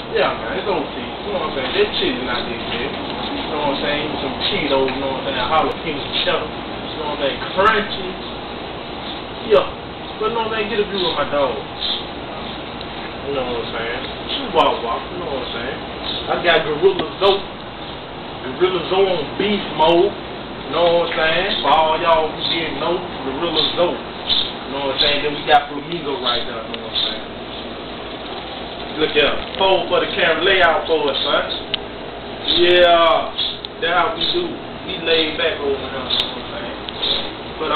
Yeah, man, it's OT. You know what I'm saying? This chili not this big. You know what I'm saying? Some Cheetos, you know what I'm saying? Jalapeno cheddar. You know what I'm saying? Crunchy. Yeah. But you know what I'm saying? Get a view of my dog. You know what I'm saying? Chihuahua. You know what I'm saying? I got Gorilla Zoe. Gorilla Zoe on beast mode. You know what I'm saying? For all y'all who didn't know, Gorilla Zoe. You know what I'm saying? Then we got Flamingo right there. You know what I'm saying? Look here, pole for the camera, lay out for us, son. Yeah, that's how we do. We laid back over here, you know what I'm saying? But,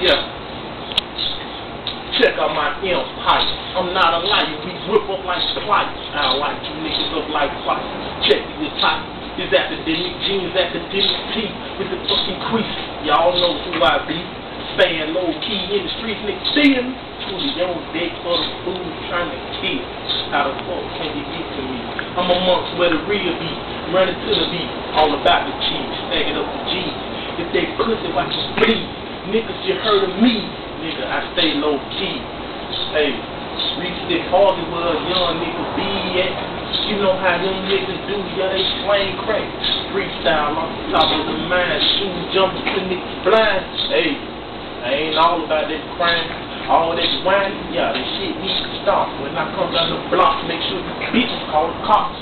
yeah. Check out my pipe. I'm not a liar, we whip up like splice. I like you niggas up like fight. Check this pipe. This academic jeans, academic tee with the fucking crease. Y'all know who I be. Staying low key in the streets, niggas seeing me. Truly on deck for the food, trying to kill. How the fuck can you get to me? I'm amongst where the real be, running to the beat, all about the cheese, stacking up the G's. If they pussy, watch you bleed. Niggas, you heard of me, nigga, I stay low key. Hey, reach this Harley where a young nigga be at. You know how them niggas do, yeah, they slang crack. Freestyle on top of the mind, shoes jumping to niggas blind. Hey, I ain't all about that crime. All that wine, yeah, that shit needs to stop. When I come down the block, make sure you bitches call the cops.